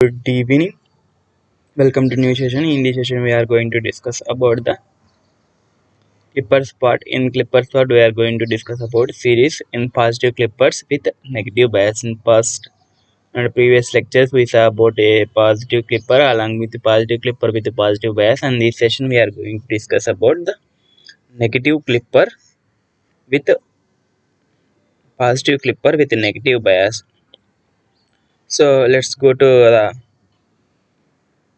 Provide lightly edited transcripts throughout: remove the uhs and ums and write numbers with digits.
Good evening. Welcome to new session. In this session, we are going to discuss about the clippers part. In clippers part, we are going to discuss about series in positive clippers with negative bias. In past and previous lectures, we saw about a positive clipper along with the positive clipper with the positive bias. And this session, we are going to discuss about the negative clipper with positive clipper with negative bias. So let's go to the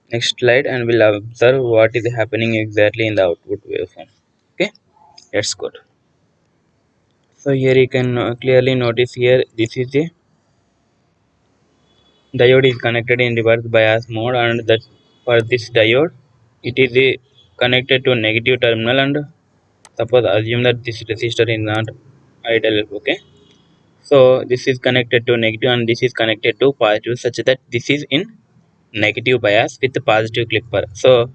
next slide and we'll observe what is happening exactly in the output waveform. Okay, let's go. So here you can clearly notice here this is a diode is connected in reverse bias mode, and that for this diode it is connected to negative terminal, and suppose assume that this resistor is not idle. Okay, so this is connected to negative and this is connected to positive, such that this is in negative bias with positive clipper. So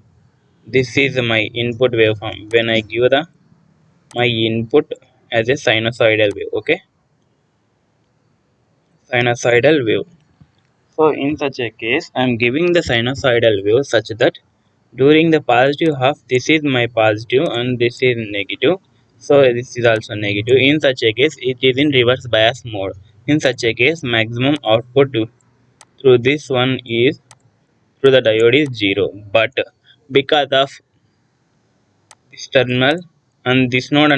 this is my input waveform when I give the my input as a sinusoidal wave. Okay, sinusoidal wave. So in such a case, I am giving the sinusoidal wave such that during the positive half, this is my positive and this is negative. So this is also negative. In such a case, it is in reverse bias mode. In such a case, maximum output through this one is through the diode is 0. But because of this terminal and this node,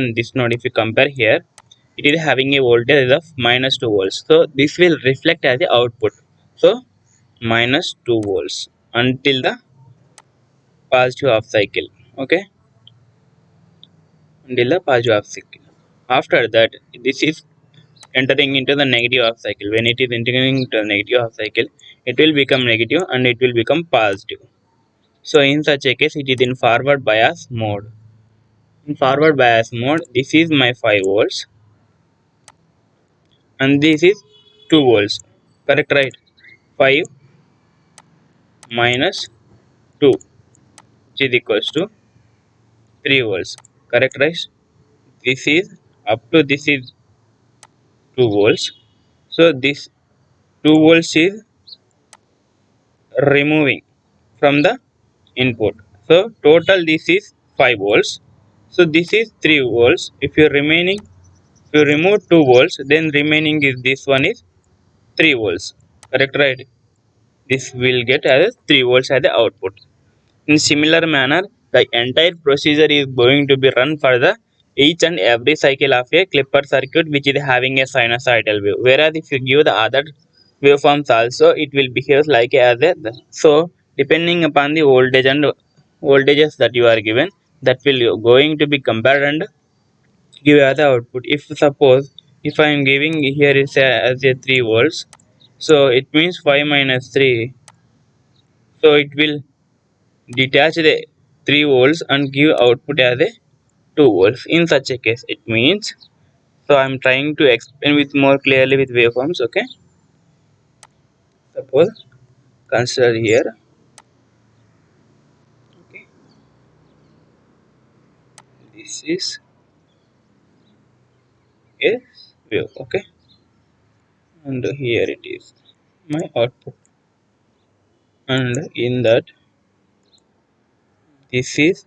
if you compare here, it is having a voltage of minus 2 volts. So this will reflect as the output. So minus 2 volts until the positive half cycle. Okay, until the positive half cycle. After that, this is entering into the negative half cycle. When it is entering into the negative half cycle, it will become negative and it will become positive. So in such a case, it is in forward bias mode. In forward bias mode, this is my 5 volts and this is 2 volts. Correct, right? 5 minus 2, which is equals to 3 volts. Correct, right? This is up to this is 2 volts. So this 2 volts is removing from the input. So total this is 5 volts. So this is 3 volts. If you remove 2 volts, then remaining is this one is 3 volts. Correct, right? This will get as 3 volts as the output. In similar manner, the entire procedure is going to be run for the each and every cycle of a clipper circuit which is having a sinusoidal wave. Whereas if you give the other waveforms also, it will behave like as a so depending upon the voltage and voltages that you are given, that will going to be compared and give as the output. If suppose if I am giving here is as a 3 volts, so it means 5 minus 3, so it will detach the 3 volts and give output as a 2 volts. In such a case, it means, so I am trying to explain with more clearly with waveforms. Okay, suppose consider here. Okay, this is a wave. Okay, and here it is my output, and in that this is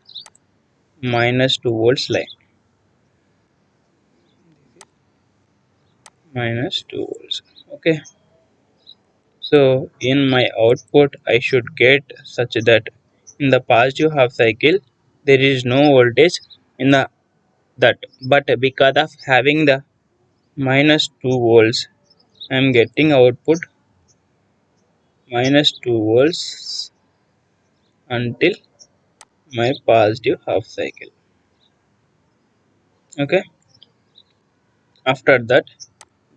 minus 2 volts line, minus 2 volts. Okay, so in my output I should get such that in the positive half cycle there is no voltage in the that, but because of having the minus 2 volts, I am getting output minus 2 volts until my positive half cycle. Okay, after that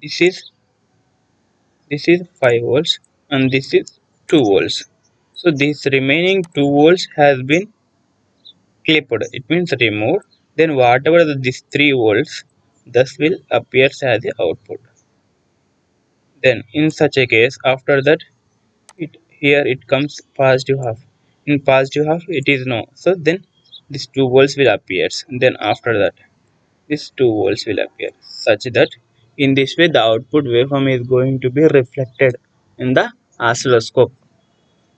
this is 5 volts and this is 2 volts. So this remaining 2 volts has been clipped, it means removed. Then whatever this 3 volts thus will appears as the output. Then in such a case, after that it here it comes positive half. In positive half it is no, so then these 2 volts will appears, and then after that these 2 volts will appear, such that in this way the output waveform is going to be reflected in the oscilloscope.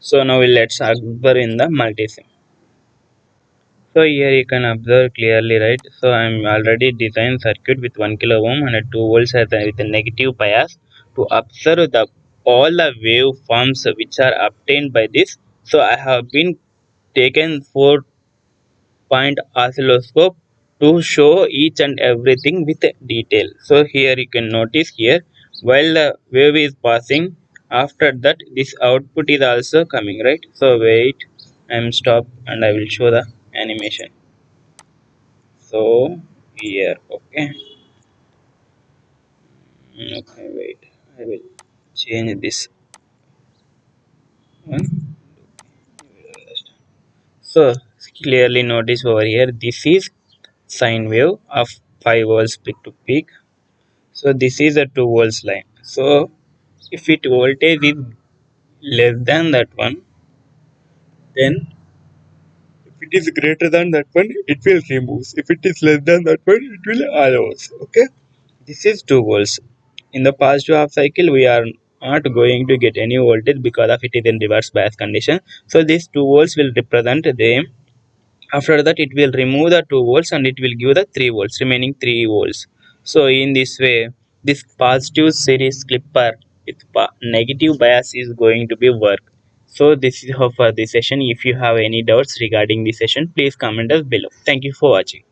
So now let's observe in the multisim. So here you can observe clearly, right? So I'm already designed circuit with 1 kilo ohm and a 2 volts with a negative bias to observe the all the waveforms which are obtained by this. So I have been taken 4-point oscilloscope to show each and everything with detail. So here you can notice here while the wave is passing, after that this output is also coming, right? So wait, I'm stop and I will show the animation. So here, okay. Okay, wait, I will change this one. So clearly notice over here, this is sine wave of 5 volts peak to peak. So this is a 2 volts line. So if it voltage is less than that one, then if it is greater than that one, it will remove. If it is less than that one, it will allows. Okay. This is 2 volts. In the positive half cycle, we are not going to get any voltage because of it is in reverse bias condition. So these 2 volts will represent them. After that, it will remove the 2 volts and it will give the 3 volts, remaining 3 volts. So in this way, this positive series clipper with negative bias is going to be work. So this is how for this session. If you have any doubts regarding this session, please comment us below. Thank you for watching.